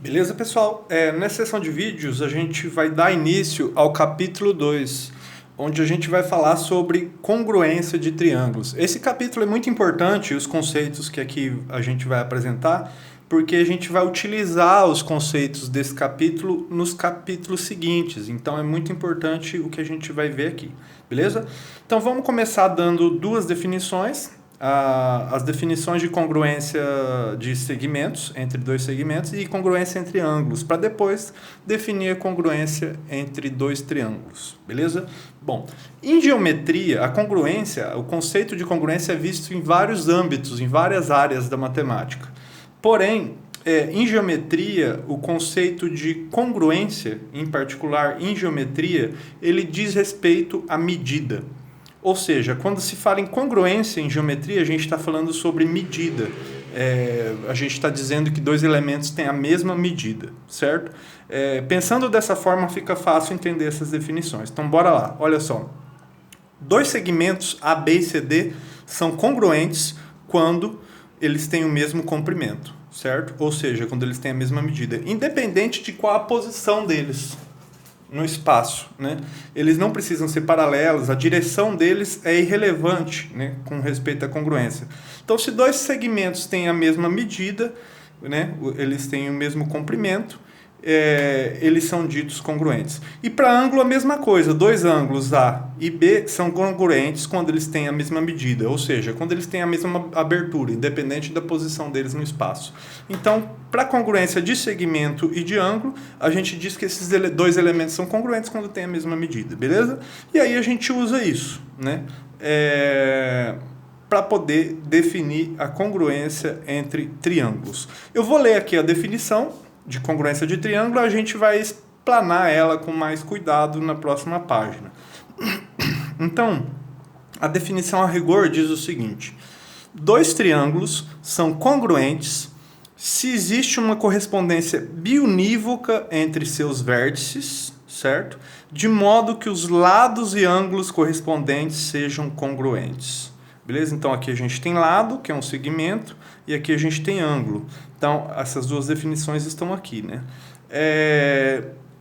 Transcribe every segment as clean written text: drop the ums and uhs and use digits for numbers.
Beleza, pessoal? Nessa sessão de vídeos a gente vai dar início ao capítulo 2, onde a gente vai falar sobre congruência de triângulos. Esse capítulo é muito importante, os conceitos que aqui a gente vai apresentar, porque a gente vai utilizar os conceitos desse capítulo nos capítulos seguintes. Então é muito importante o que a gente vai ver aqui, beleza? Então vamos começar dando duas definições. As definições de congruência de segmentos, entre dois segmentos, e congruência entre ângulos, para depois definir a congruência entre dois triângulos, beleza? Bom, em geometria, a congruência, o conceito de congruência é visto em vários âmbitos, em várias áreas da matemática. Porém, em geometria, o conceito de congruência, em particular em geometria, ele diz respeito à medida. Ou seja, quando se fala em congruência em geometria, a gente está falando sobre medida. A gente está dizendo que dois elementos têm a mesma medida, certo? Pensando dessa forma, fica fácil entender essas definições. Então, bora lá. Olha só. Dois segmentos A, B e CD são congruentes quando eles têm o mesmo comprimento, certo? Ou seja, quando eles têm a mesma medida, independente de qual a posição deles no espaço, né? Eles não precisam ser paralelos, a direção deles é irrelevante, né, com respeito à congruência. Então, se dois segmentos têm a mesma medida, né, eles têm o mesmo comprimento, eles são ditos congruentes. E para ângulo a mesma coisa, dois ângulos A e B são congruentes quando eles têm a mesma medida, ou seja, quando eles têm a mesma abertura, independente da posição deles no espaço. Então, para congruência de segmento e de ângulo, a gente diz que esses dois elementos são congruentes quando têm a mesma medida, beleza? E aí a gente usa isso, né? Para poder definir a congruência entre triângulos. Eu vou ler aqui a definição de congruência de triângulo, a gente vai explanar ela com mais cuidado na próxima página. Então, a definição a rigor diz o seguinte: dois triângulos são congruentes se existe uma correspondência biunívoca entre seus vértices, certo? De modo que os lados e ângulos correspondentes sejam congruentes. Beleza? Então aqui a gente tem lado, que é um segmento, e aqui a gente tem ângulo. Então, essas duas definições estão aqui, né?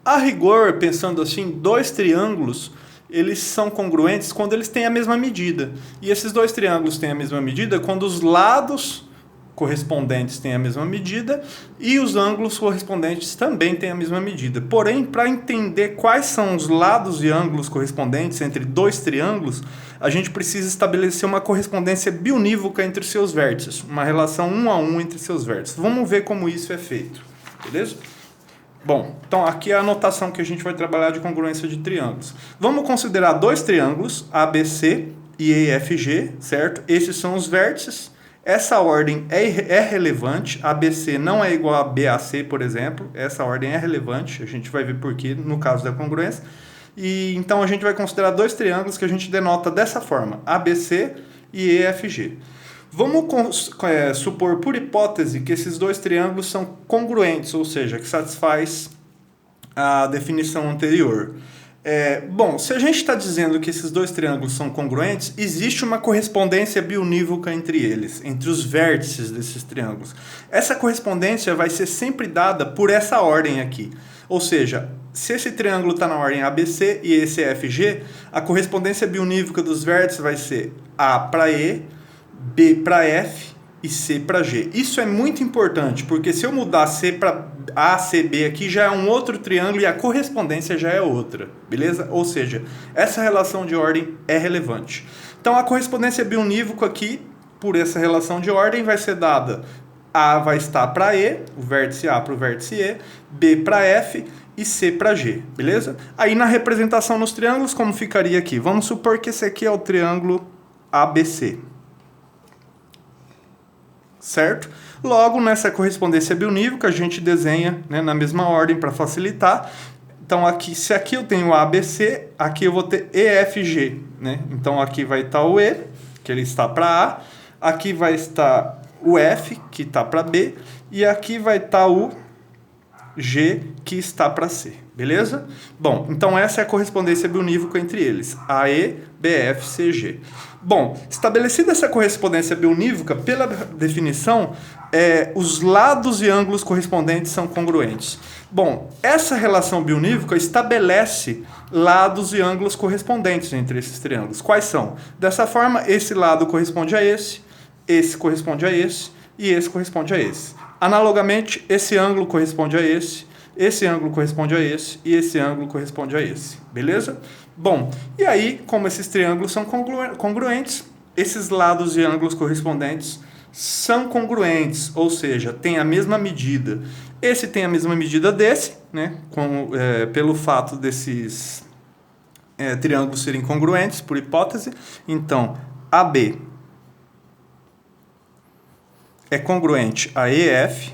A rigor, pensando assim, dois triângulos, eles são congruentes quando eles têm a mesma medida. E esses dois triângulos têm a mesma medida quando os lados correspondentes têm a mesma medida e os ângulos correspondentes também têm a mesma medida. Porém, para entender quais são os lados e ângulos correspondentes entre dois triângulos, a gente precisa estabelecer uma correspondência biunívoca entre os seus vértices, uma relação 1 a 1 entre seus vértices. Vamos ver como isso é feito, beleza? Bom, então aqui é a anotação que a gente vai trabalhar de congruência de triângulos. Vamos considerar dois triângulos, ABC e EFG, certo? Esses são os vértices. Essa ordem é relevante, ABC não é igual a BAC, por exemplo, essa ordem é relevante, a gente vai ver por quê no caso da congruência. E então a gente vai considerar dois triângulos que a gente denota dessa forma, ABC e EFG. Vamos supor por hipótese que esses dois triângulos são congruentes, ou seja, que satisfaz a definição anterior. Bom, se a gente está dizendo que esses dois triângulos são congruentes, existe uma correspondência biunívoca entre eles, entre os vértices desses triângulos. Essa correspondência vai ser sempre dada por essa ordem aqui. Ou seja, se esse triângulo está na ordem ABC e esse é FG, a correspondência biunívoca dos vértices vai ser A para E, B para F e C para G. Isso é muito importante, porque se eu mudar C para A, C, B aqui, já é um outro triângulo e a correspondência já é outra, beleza? Ou seja, essa relação de ordem é relevante. Então, a correspondência biunívoca aqui, por essa relação de ordem, vai ser dada: A vai estar para E, o vértice A para o vértice E, B para F e C para G, beleza? Aí, na representação nos triângulos, como ficaria aqui? Vamos supor que esse aqui é o triângulo ABC. Certo? Logo, nessa correspondência biunívoca, a gente desenha, né, na mesma ordem para facilitar. Então, aqui, se aqui eu tenho ABC, aqui eu vou ter EFG. Né? Então, aqui vai estar o E, que ele está para A. Aqui vai estar o F, que está para B. E aqui vai estar o G, que está para C. Beleza? Bom, então essa é a correspondência biunívoca entre eles. AE, BF, CG. Bom, estabelecida essa correspondência biunívoca, pela definição, os lados e ângulos correspondentes são congruentes. Bom, essa relação biunívoca estabelece lados e ângulos correspondentes entre esses triângulos. Quais são? Dessa forma, esse lado corresponde a esse corresponde a esse e esse corresponde a esse. Analogamente, esse ângulo corresponde a esse ângulo corresponde a esse e esse ângulo corresponde a esse. Beleza? Bom, e aí, como esses triângulos são congruentes, esses lados e ângulos correspondentes são congruentes, ou seja, tem a mesma medida. Esse tem a mesma medida desse, né, pelo fato desses triângulos serem congruentes, por hipótese. Então, AB é congruente a EF,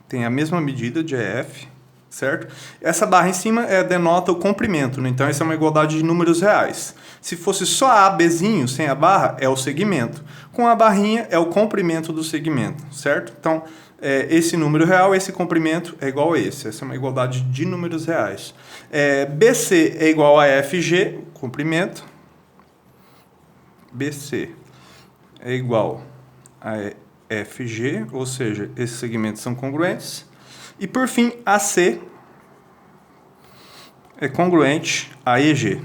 tem a mesma medida de EF, certo? Essa barra em cima denota o comprimento, né? Então essa é uma igualdade de números reais. Se fosse só ABzinho, sem a barra, é o segmento. Com a barrinha, é o comprimento do segmento, certo? Então, esse número real, esse comprimento é igual a esse. Essa é uma igualdade de números reais. BC é igual a FG, comprimento. BC é igual a FG, ou seja, esses segmentos são congruentes. E por fim, AC é congruente a EG.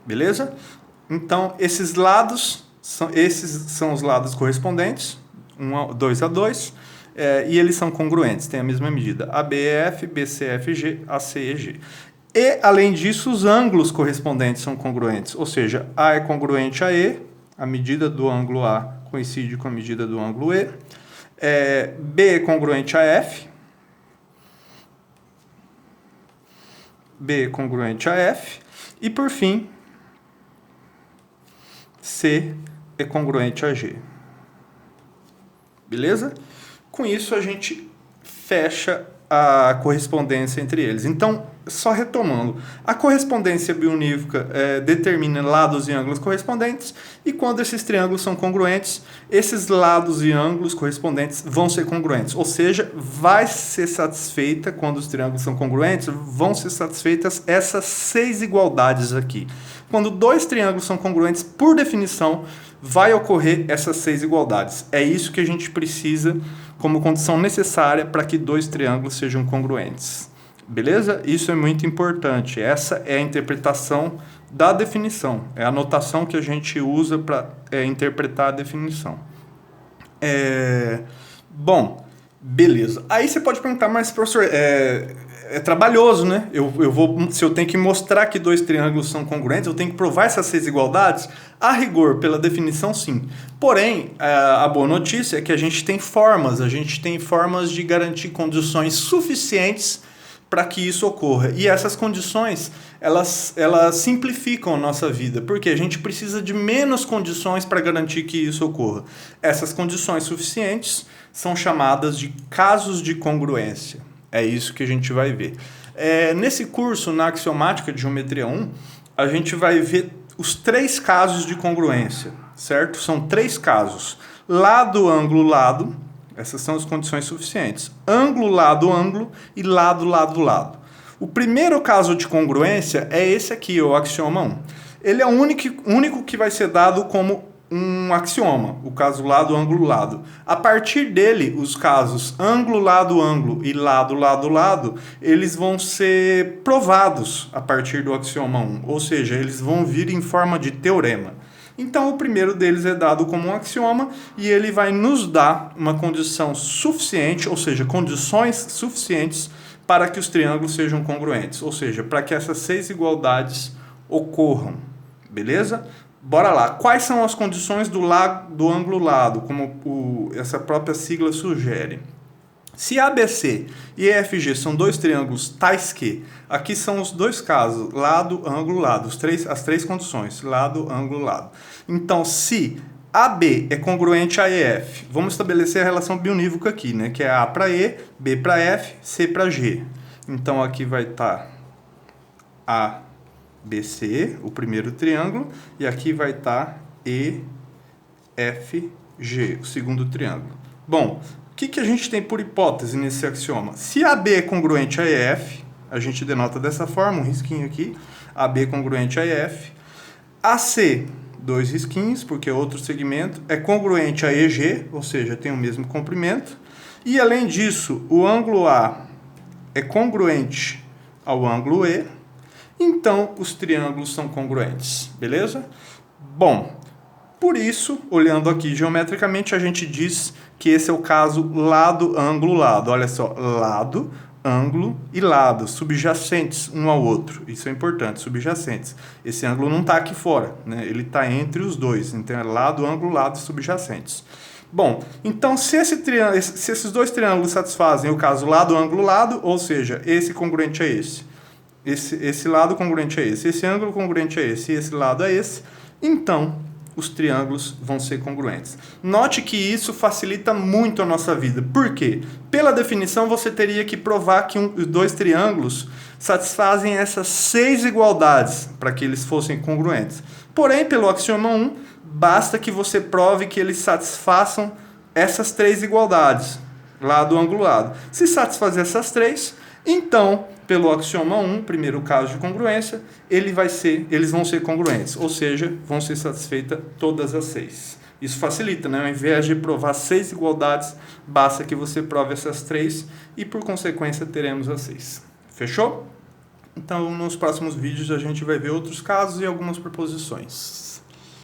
Beleza? Então, esses são os lados correspondentes, 2 a 2, e eles são congruentes, têm a mesma medida. ABEF, BCFG, ACEG. E, além disso, os ângulos correspondentes são congruentes, ou seja, A é congruente a E, a medida do ângulo A coincide com a medida do ângulo E. B é congruente a F. B é congruente a F. E, por fim, C é congruente a G. Beleza? Com isso, a gente fecha a correspondência entre eles. Então, só retomando, a correspondência biunívoca determina lados e ângulos correspondentes, e quando esses triângulos são congruentes, esses lados e ângulos correspondentes vão ser congruentes, ou seja, vai ser satisfeita, quando os triângulos são congruentes, vão ser satisfeitas essas 6 igualdades aqui. Quando 2 triângulos são congruentes, por definição, vai ocorrer essas 6 igualdades. É isso que a gente precisa como condição necessária para que 2 triângulos sejam congruentes. Beleza? Isso é muito importante. Essa é a interpretação da definição. É a notação que a gente usa para interpretar a definição. Bom, beleza. Aí você pode perguntar, mas professor, é trabalhoso, né? Se eu tenho que mostrar que 2 triângulos são congruentes, eu tenho que provar essas 6 igualdades? A rigor, pela definição, sim. Porém, a boa notícia é que a gente tem formas de garantir condições suficientes para que isso ocorra. E essas condições, elas simplificam a nossa vida, porque a gente precisa de menos condições para garantir que isso ocorra. Essas condições suficientes são chamadas de casos de congruência. É isso que a gente vai ver. Nesse curso, na Axiomática de Geometria 1, a gente vai ver os 3 casos de congruência, certo? São 3 casos. Lado, ângulo, lado. Essas são as condições suficientes. Ângulo, lado, ângulo e lado, lado, lado. O primeiro caso de congruência é esse aqui, o axioma 1. Ele é o único que vai ser dado como um axioma, o caso lado, ângulo, lado. A partir dele, os casos ângulo, lado, ângulo e lado, lado, lado, eles vão ser provados a partir do axioma 1, ou seja, eles vão vir em forma de teorema. Então, o primeiro deles é dado como um axioma e ele vai nos dar uma condição suficiente, ou seja, condições suficientes para que os triângulos sejam congruentes, ou seja, para que essas 6 igualdades ocorram. Beleza? Bora lá. Quais são as condições do ângulo lado, como essa própria sigla sugere? Se ABC e EFG são 2 triângulos tais que, aqui são os 2 casos, lado, ângulo, lado, as 3 condições, lado, ângulo, lado. Então, se AB é congruente a EF, vamos estabelecer a relação biunívoca aqui, né? Que é A para E, B para F, C para G. Então, aqui vai estar ABC, o primeiro triângulo, e aqui vai estar EFG, o segundo triângulo. Bom, o que a gente tem por hipótese nesse axioma? Se AB é congruente a EF, a gente denota dessa forma, um risquinho aqui, AB é congruente a EF. AC dois risquinhos, porque é outro segmento, é congruente a EG, ou seja, tem o mesmo comprimento, e além disso, o ângulo A é congruente ao ângulo E, então os triângulos são congruentes, beleza? Bom, por isso, olhando aqui geometricamente, a gente diz que esse é o caso lado, ângulo, lado. Olha só, lado, ângulo e lado, subjacentes um ao outro. Isso é importante, subjacentes. Esse ângulo não está aqui fora, né? Ele está entre os dois. Então é lado, ângulo, lado, subjacentes. Bom, então se esses dois triângulos satisfazem o caso lado, ângulo, lado, ou seja, esse congruente a esse lado congruente a esse ângulo congruente a esse lado a esse, então os triângulos vão ser congruentes. Note que isso facilita muito a nossa vida. Por quê? Pela definição, você teria que provar que os dois triângulos satisfazem essas 6 igualdades para que eles fossem congruentes. Porém, pelo axioma 1, basta que você prove que eles satisfaçam essas 3 igualdades, lado, ângulo, lado. Se satisfazer essas 3, então, pelo axioma 1, primeiro caso de congruência, eles vão ser congruentes, ou seja, vão ser satisfeitas todas as 6. Isso facilita, né? Ao invés de provar 6 igualdades, basta que você prove essas 3 e, por consequência, teremos as 6. Fechou? Então, nos próximos vídeos a gente vai ver outros casos e algumas proposições.